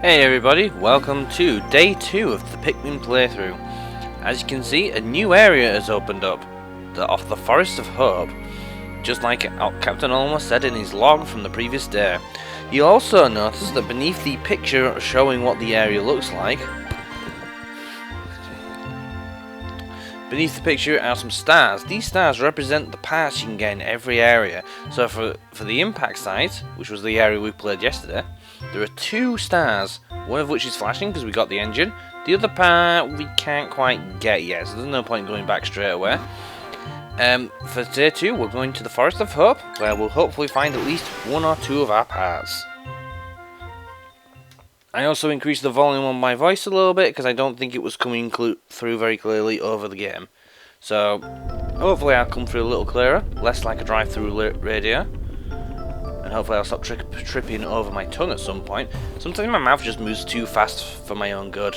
Hey everybody, welcome to day 2 of the Pikmin playthrough. As you can see, a new area has opened up, off the Forest of Hope, just like Captain Olma said in his log from the previous day. You'll also notice that beneath the picture showing what the area looks like, beneath the picture are some stars. These stars represent the parts you can get in every area. So for the impact site, which was the area we played yesterday, there are 2 stars, one of which is flashing because we got the engine. The other part we can't quite get yet, so there's no point going back straight away. For day 2, we're going to the Forest of Hope, where we'll hopefully find at least 1 or 2 of our parts. I also increased the volume on my voice a little bit because I don't think it was coming through very clearly over the game. So hopefully I'll come through a little clearer, less like a drive-through radio. And hopefully I'll stop tripping over my tongue at some point. Sometimes my mouth just moves too fast for my own good.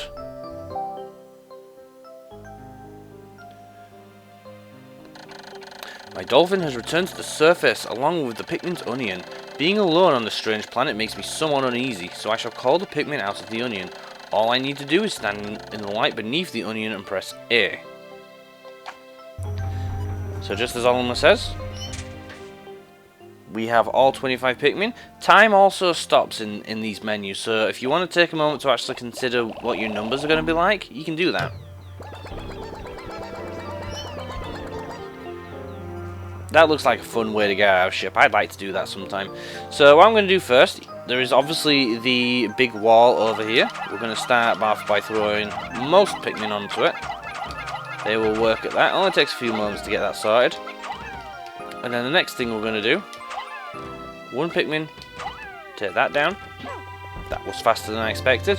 My dolphin has returned to the surface along with the Pikmin's onion. Being alone on this strange planet makes me somewhat uneasy, so I shall call the Pikmin out of the onion. All I need to do is stand in the light beneath the onion and press A. So just as Olma says, we have all 25 Pikmin. Time also stops in these menus, so if you want to take a moment to actually consider what your numbers are going to be like, you can do that. That looks like a fun way to get out of ship. I'd like to do that sometime. So what I'm going to do first, there is obviously the big wall over here. We're going to start off by throwing most Pikmin onto it. They will work at that. It only takes a few moments to get that sorted. And then the next thing we're going to do, 1 Pikmin, take that down. That was faster than I expected.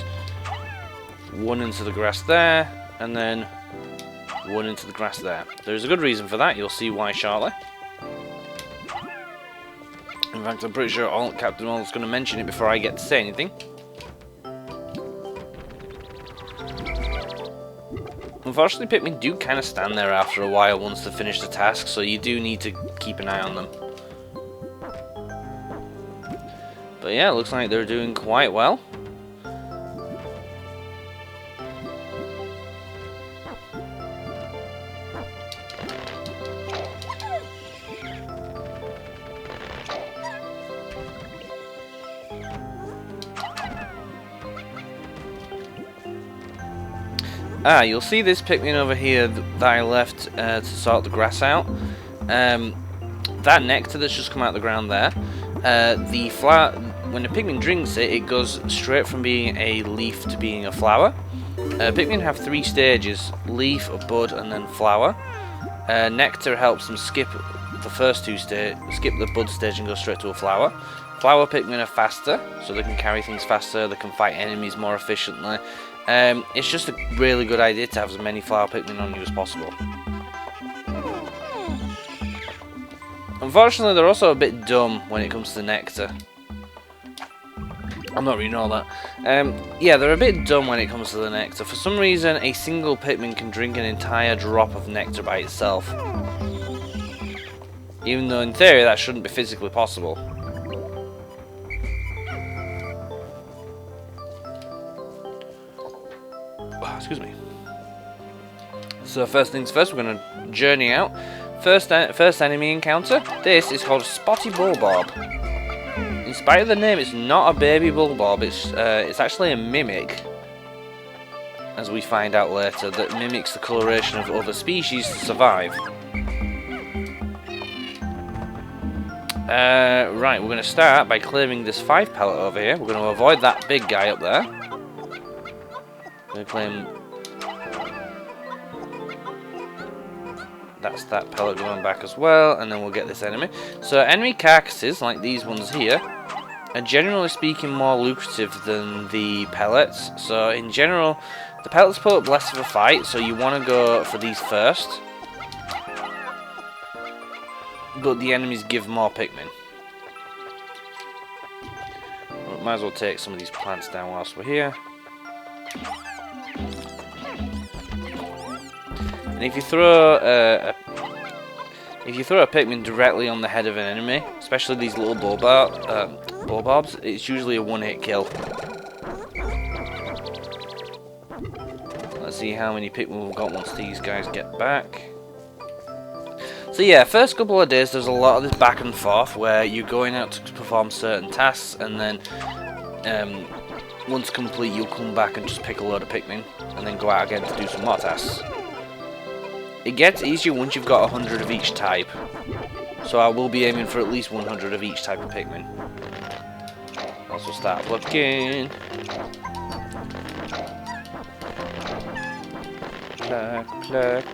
1 into the grass there, and then 1 into the grass there. There's a good reason for that. You'll see why shortly. In fact, I'm pretty sure Captain Olma's going to mention it before I get to say anything. Unfortunately, Pikmin do kind of stand there after a while once they finish the task, so you do need to keep an eye on them. But yeah, it looks like they're doing quite well. You'll see this Pikmin over here that I left to sort the grass out. That nectar that's just come out of the ground there, the flower, when the Pikmin drinks it, it goes straight from being a leaf to being a flower. Pikmin have 3 stages: leaf, a bud, and then flower. Nectar helps them skip the first 2 stages, skip the bud stage and go straight to a flower. Flower Pikmin are faster, so they can carry things faster, they can fight enemies more efficiently. It's just a really good idea to have as many flower Pikmin on you as possible. Unfortunately, they're also a bit dumb when it comes to nectar. I'm not really know that. Yeah, they're a bit dumb when it comes to the nectar. For some reason, a single Pikmin can drink an entire drop of nectar by itself. Even though in theory that shouldn't be physically possible. Excuse me. So first things first, we're going to journey out. First enemy encounter. This is called a Spotty Bulbob. In spite of the name, it's not a baby Bulbob. It's actually a mimic, as we find out later, that mimics the coloration of other species to survive. Right, we're going to start by clearing this 5 pallet over here. We're going to avoid that big guy up there. We're going to claim that's that pellet going back as well, and then we'll get this enemy. So enemy carcasses, like these ones here, are generally speaking more lucrative than the pellets. So in general, the pellets put up less of a fight, so you want to go for these first. But the enemies give more Pikmin. Well, might as well take some of these plants down whilst we're here. And if you throw a Pikmin directly on the head of an enemy, especially these little Bulbobs, it's usually a one-hit kill. see how many Pikmin we've got once these guys get back. So yeah, first couple of days there's a lot of this back and forth where you're going out to perform certain tasks, and then once complete you'll come back and just pick a load of Pikmin and then go out again to do some more tasks. It gets easier once you've got 100 of each type, so I will be aiming for at least 100 of each type of Pikmin. Also start looking.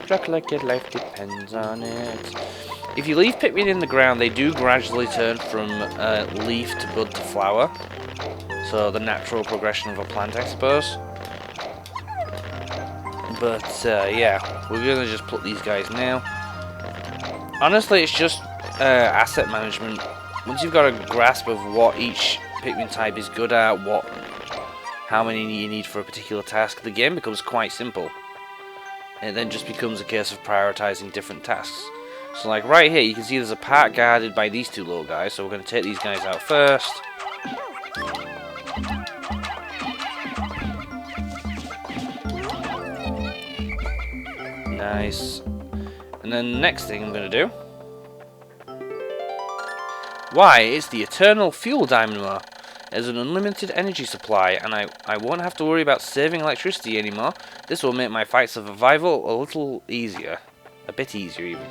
Pluck like your life depends on it. If you leave Pikmin in the ground, they do gradually turn from leaf to bud to flower. So the natural progression of a plant, I suppose. But yeah, we're gonna just put these guys now. Honestly, it's just asset management. Once you've got a grasp of what each Pikmin type is good at, how many you need for a particular task, the game becomes quite simple. It then just becomes a case of prioritizing different tasks. So like right here, you can see there's a part guarded by these two little guys, so we're going to take these guys out first. Nice. And then the next thing I'm going to do... Why, it's the Eternal Fuel Dynamo. There's an unlimited energy supply, and I won't have to worry about saving electricity anymore. This will make my fights of survival a little easier. A bit easier, even.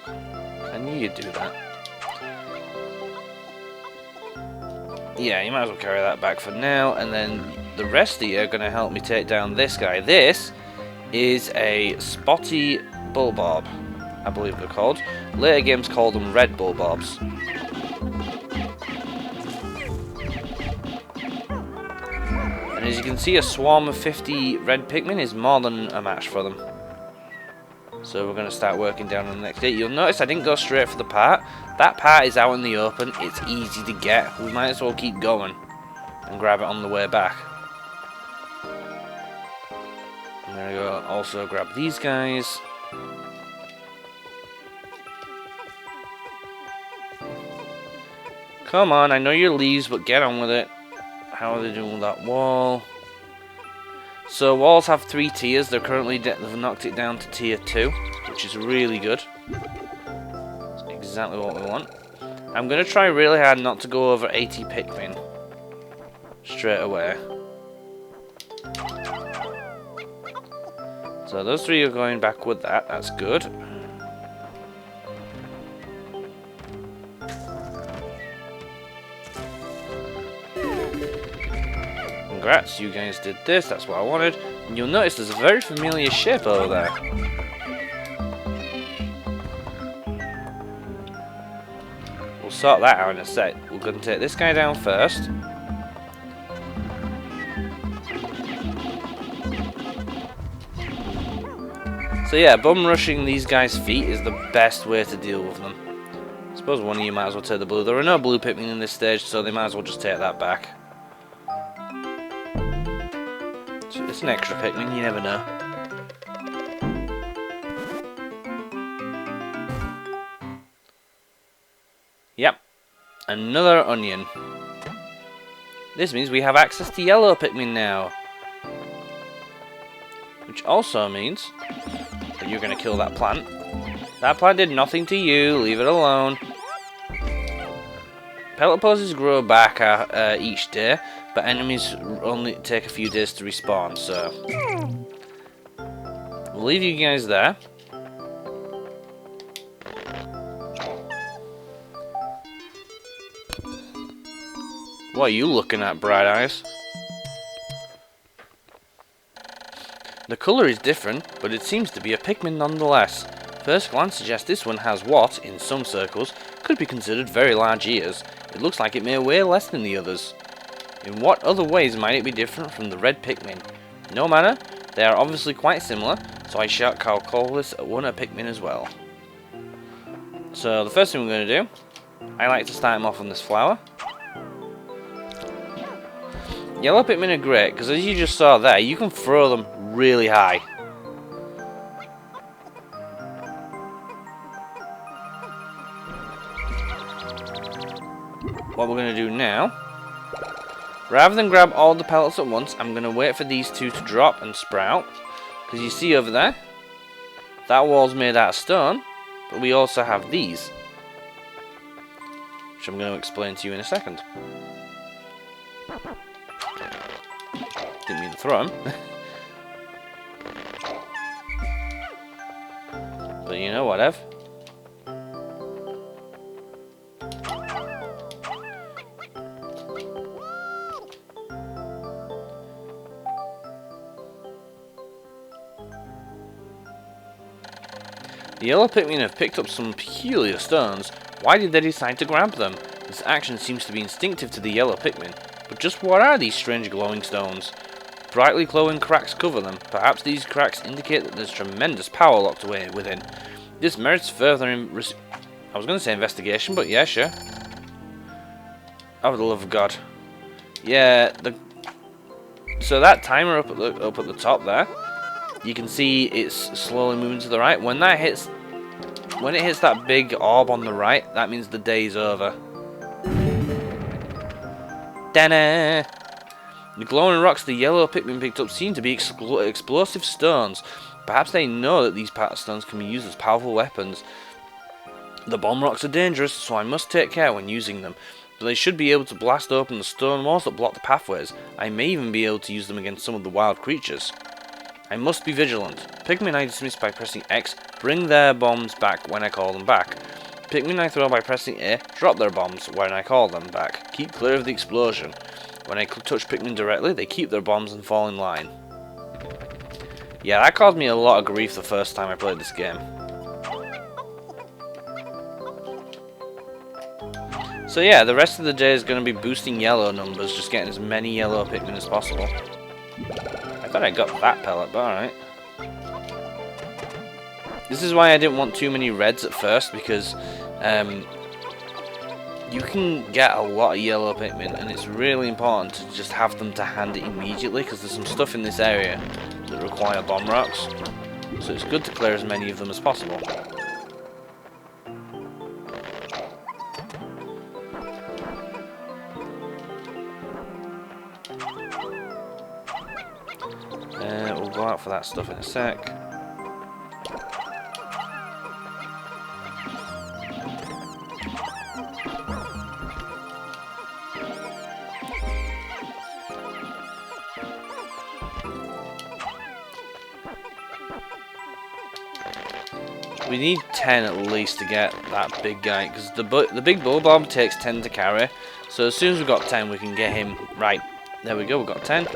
I knew you'd do that. Yeah, you might as well carry that back for now, and then the rest of you are going to help me take down this guy. This is a Spotty Bulbob, I believe they're called. Later games call them Red Bulbobs. And as you can see, a swarm of 50 red Pikmin is more than a match for them. So we're going to start working down on the next day. You'll notice I didn't go straight for the part. That part is out in the open. It's easy to get. We might as well keep going and grab it on the way back. I'm going to go also grab these guys. Come on, I know you're leaves, but get on with it. How are they doing with that wall? So walls have 3 tiers. They're currently they've knocked it down to tier 2, which is really good. That's exactly what we want. I'm gonna try really hard not to go over 80 Pikmin straight away. So those 3 are going back with that. That's good. Congrats, you guys did this, that's what I wanted. And you'll notice there's a very familiar shape over there. We'll sort that out in a sec. We're going to take this guy down first. So yeah, bum rushing these guys' feet is the best way to deal with them. I suppose one of you might as well take the blue. There are no blue Pikmin in this stage, so they might as well just take that back. It's an extra Pikmin, you never know. Yep, another onion. This means we have access to yellow Pikmin now. Which also means that you're going to kill that plant. That plant did nothing to you, leave it alone. Pellet poses grow back each day, but enemies only take a few days to respawn, so we'll leave you guys there. What are you looking at, Bright Eyes? The colour is different, but it seems to be a Pikmin nonetheless. First glance suggests this one has what, in some circles, could be considered very large ears. It looks like it may weigh less than the others. In what other ways might it be different from the red Pikmin? No matter, they are obviously quite similar, so I shall call this one a Pikmin as well. So the first thing we're going to do, I like to start him off on this flower. Yellow Pikmin are great, because as you just saw there, you can throw them really high. What we're going to do now Rather than grab all the pellets at once, I'm going to wait for these two to drop and sprout. Because you see over there, that wall's made out of stone, but we also have these, which I'm going to explain to you in a second. Didn't mean to throw them. But you know, whatever. The yellow Pikmin have picked up some peculiar stones. Why did they decide to grab them? This action seems to be instinctive to the yellow Pikmin. But just what are these strange glowing stones? Brightly glowing cracks cover them. Perhaps these cracks indicate that there's tremendous power locked away within. This merits further I was going to say investigation, but yeah, sure. Oh, for the love of God. Yeah, so that timer up at the top there, you can see it's slowly moving to the right. When it hits that big orb on the right, that means the day's over. Da-na! The glowing rocks the yellow Pikmin picked up seem to be explosive stones. Perhaps they know that these stones can be used as powerful weapons. The bomb rocks are dangerous, so I must take care when using them. But they should be able to blast open the stone walls that block the pathways. I may even be able to use them against some of the wild creatures. I must be vigilant. Pikmin I dismiss by pressing X bring their bombs back when I call them back. Pikmin I throw by pressing A drop their bombs when I call them back. Keep clear of the explosion. When I touch Pikmin directly, they keep their bombs and fall in line. Yeah, that caused me a lot of grief the first time I played this game. So yeah, the rest of the day is going to be boosting yellow numbers, just getting as many yellow Pikmin as possible. I thought I got that pellet, but alright. This is why I didn't want too many reds at first, because you can get a lot of yellow Pikmin, and it's really important to just have them to hand immediately, because there's some stuff in this area that require bomb rocks. So it's good to clear as many of them as possible. We'll go out for that stuff in a sec. We need 10 at least to get that big guy, because the big bull bomb takes 10 to carry. So as soon as we've got 10, we can get him. Right, there we go, we've got 10.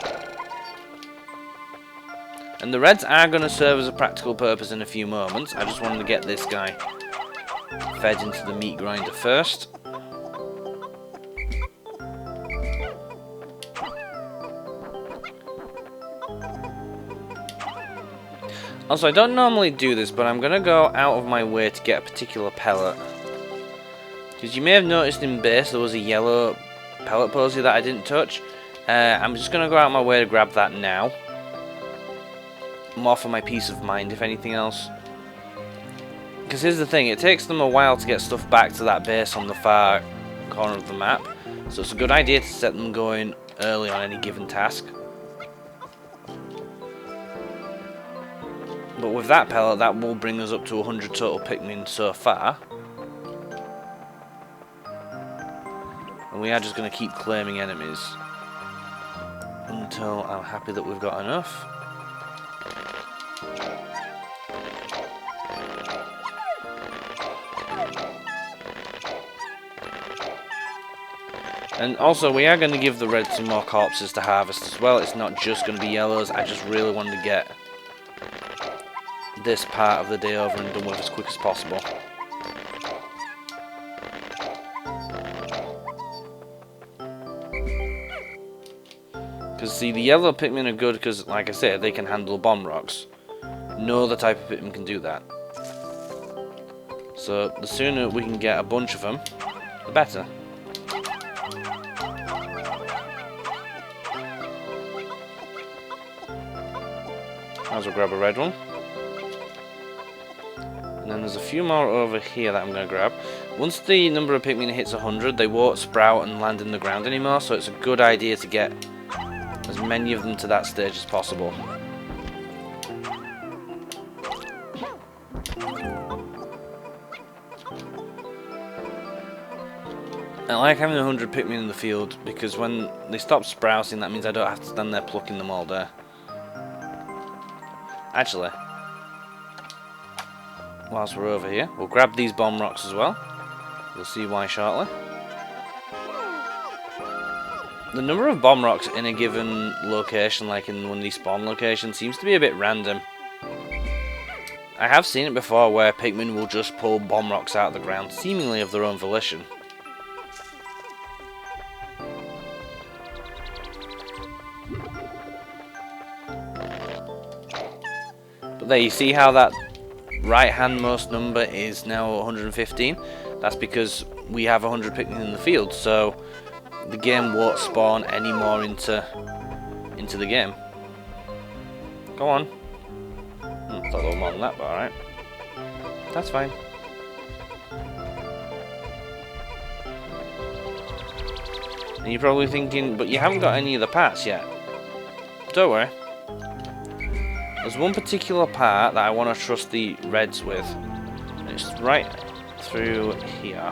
And the reds are going to serve as a practical purpose in a few moments. I just wanted to get this guy fed into the meat grinder first. Also, I don't normally do this, but I'm going to go out of my way to get a particular pellet. Because you may have noticed in base there was a yellow pellet posy that I didn't touch. I'm just going to go out of my way to grab that now. More for my peace of mind, if anything else. Because here's the thing, it takes them a while to get stuff back to that base on the far corner of the map. So it's a good idea to set them going early on any given task. But with that pellet, that will bring us up to 100 total Pikmin so far. And we are just going to keep claiming enemies until I'm happy that we've got enough. And also, we are going to give the reds some more corpses to harvest as well. It's not just going to be yellows. I just really wanted to get this part of the day over and done with as quick as possible. Because see, the yellow Pikmin are good because, like I said, they can handle bomb rocks. No other type of Pikmin can do that. So the sooner we can get a bunch of them, the better. Might as well grab a red one. And then there's a few more over here that I'm going to grab. Once the number of Pikmin hits 100, they won't sprout and land in the ground anymore, so it's a good idea to get as many of them to that stage as possible. I like having 100 Pikmin in the field, because when they stop sprouting, that means I don't have to stand there plucking them all day. Actually, whilst we're over here, we'll grab these bomb rocks as well. You'll see why shortly. The number of bomb rocks in a given location, like in one of these spawn locations, seems to be a bit random. I have seen it before where Pikmin will just pull bomb rocks out of the ground, seemingly of their own volition. But there, you see how that right-hand most number is now 115? That's because we have 100 Pikmin in the field, so the game won't spawn any more into the game. Go on. Thought there were more than that, but alright. That's fine. And you're probably thinking, but you haven't got any of the parts yet. Don't worry. There's one particular part that I want to trust the reds with. It's right through here.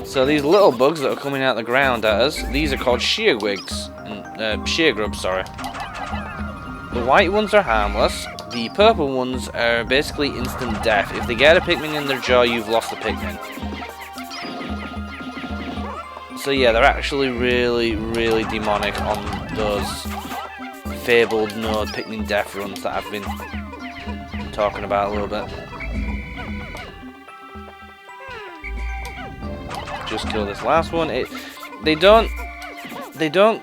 So these little bugs that are coming out of the ground at us, these are called shear grubs, sorry. The white ones are harmless. The purple ones are basically instant death. If they get a Pikmin in their jaw, you've lost the Pikmin. So yeah, they're actually really, really demonic on those fabled node Pikmin death runs that I've been talking about a little bit. Just kill this last one. They don't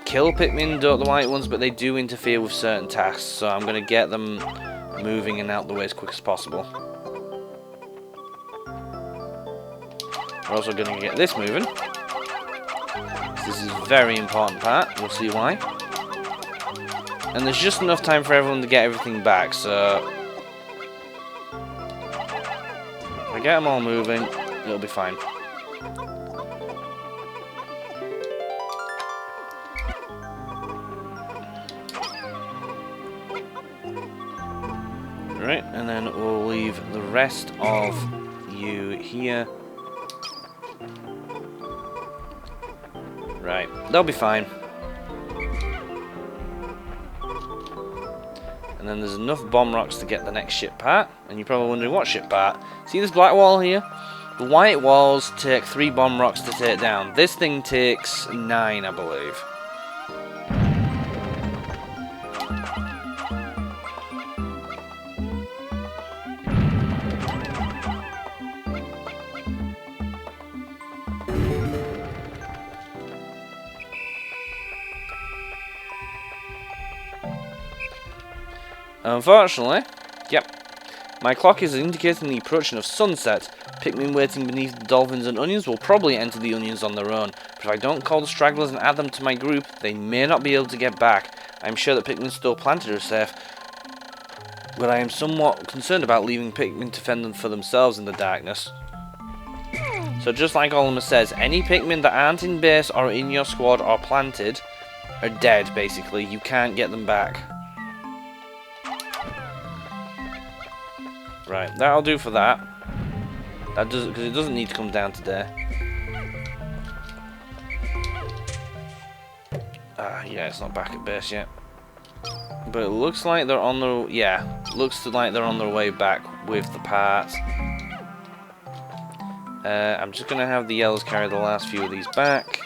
kill Pikmin, don't the white ones, but they do interfere with certain tasks, so I'm going to get them moving and out the way as quick as possible. We're also going to get this moving. This is a very important part, you'll see why. And there's just enough time for everyone to get everything back, so if I get them all moving, it'll be fine. Right, and then we'll leave the rest of you here. Right, they'll be fine. And then there's enough bomb rocks to get the next ship part. And you're probably wondering, what ship part? See this black wall here? The white walls take 3 bomb rocks to take down. This thing takes 9, I believe. Unfortunately, yep, my clock is indicating the approaching of sunset. Pikmin waiting beneath the dolphins and onions will probably enter the onions on their own, but if I don't call the stragglers and add them to my group, they may not be able to get back. I am sure that Pikmin still planted are safe, but I am somewhat concerned about leaving Pikmin to fend for themselves in the darkness. So just like Oliver says, any Pikmin that aren't in base or in your squad or planted are dead, basically. You can't get them back. Right, that'll do for that. That does, because it doesn't need to come down today. Yeah, it's not back at base yet. But it looks like they're on their, yeah, looks like they're on their way back with the parts. I'm just gonna have the yellows carry the last few of these back.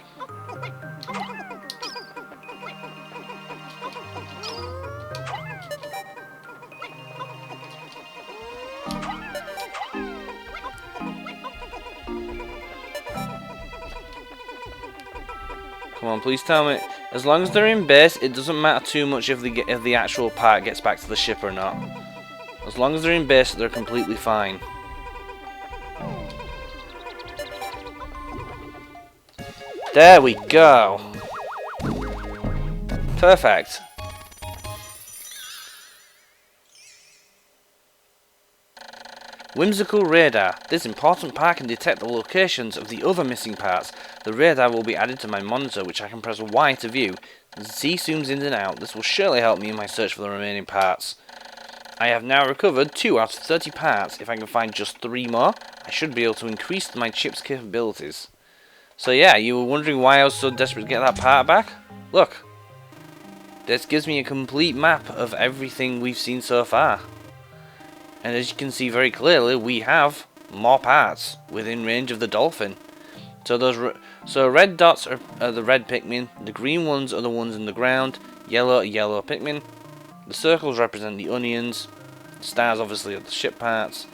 Come on, please tell me. As long as they're in base, it doesn't matter too much if the actual part gets back to the ship or not. As long as they're in base, they're completely There we go. Perfect. Whimsical radar. This important part can detect the locations of the other missing parts. The radar will be added to my monitor, which I can press Y to view. Z zooms in and out. This will surely help me in my search for the remaining parts. I have now recovered 2 out of 30 parts. If I can find just 3 more, I should be able to increase my chip's capabilities. So yeah, you were wondering why I was so desperate to get that part back? Look. This gives me a complete map of everything we've seen so far. And as you can see very clearly, we have more parts within range of the dolphin. So red dots are the red Pikmin, the green ones are the ones in the ground, yellow are yellow Pikmin, the circles represent the onions, the stars obviously are the ship parts,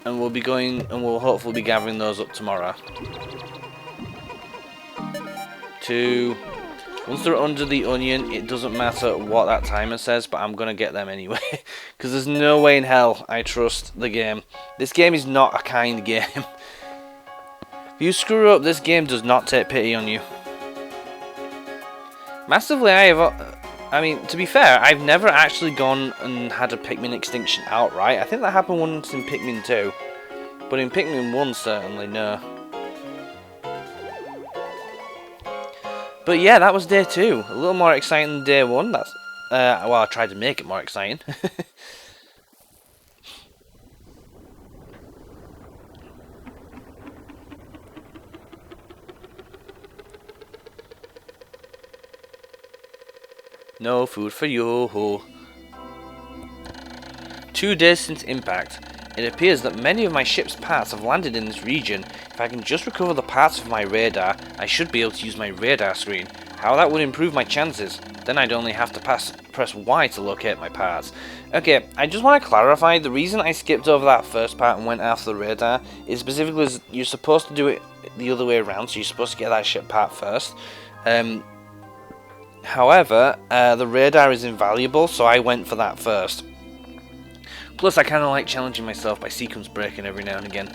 and we'll hopefully be gathering those up tomorrow. Once they're under the onion, it doesn't matter what that timer says, but I'm going to get them anyway. Because there's no way in hell I trust the game. This game is not a kind game. If you screw up, this game does not take pity on you. Massively, I mean, to be fair, I've never actually gone and had a Pikmin extinction outright. I think that happened once in Pikmin 2. But in Pikmin 1, certainly, no. But yeah, that was day 2. A little more exciting than day 1. That's well, I tried to make it more exciting. No food for you. 2 days since impact. It appears that many of my ship's parts have landed in this region. If I can just recover the parts of my radar, I should be able to use my radar screen. How that would improve my chances. Then I'd only have to press Y to locate my parts. Okay, I just want to clarify, the reason I skipped over that first part and went after the radar is specifically you're supposed to do it the other way around, so you're supposed to get that ship part first. However, the radar is invaluable, so I went for that first. Plus, I kind of like challenging myself by sequence breaking every now and again.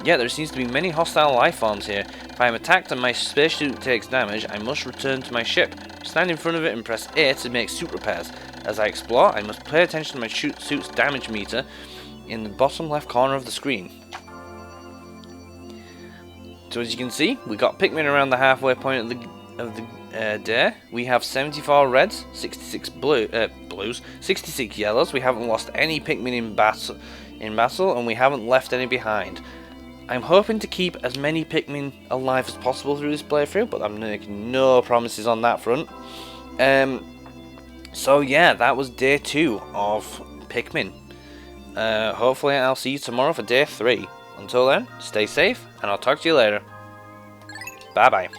Yeah, there seems to be many hostile life forms here. If I am attacked and my spacesuit takes damage, I must return to my ship. Stand in front of it and press A to make suit repairs. As I explore, I must pay attention to my suit's damage meter in the bottom left corner of the screen. So as you can see, we got Pikmin around the halfway point of the day. We have 74 reds, 66 blues, 66 yellows. We haven't lost any Pikmin in battle, and we haven't left any behind. I'm hoping to keep as many Pikmin alive as possible through this playthrough, but I'm making no promises on that front. So yeah, that was day 2 of Pikmin. Hopefully I'll see you tomorrow for day 3. Until then, stay safe, and I'll talk to you later. Bye bye.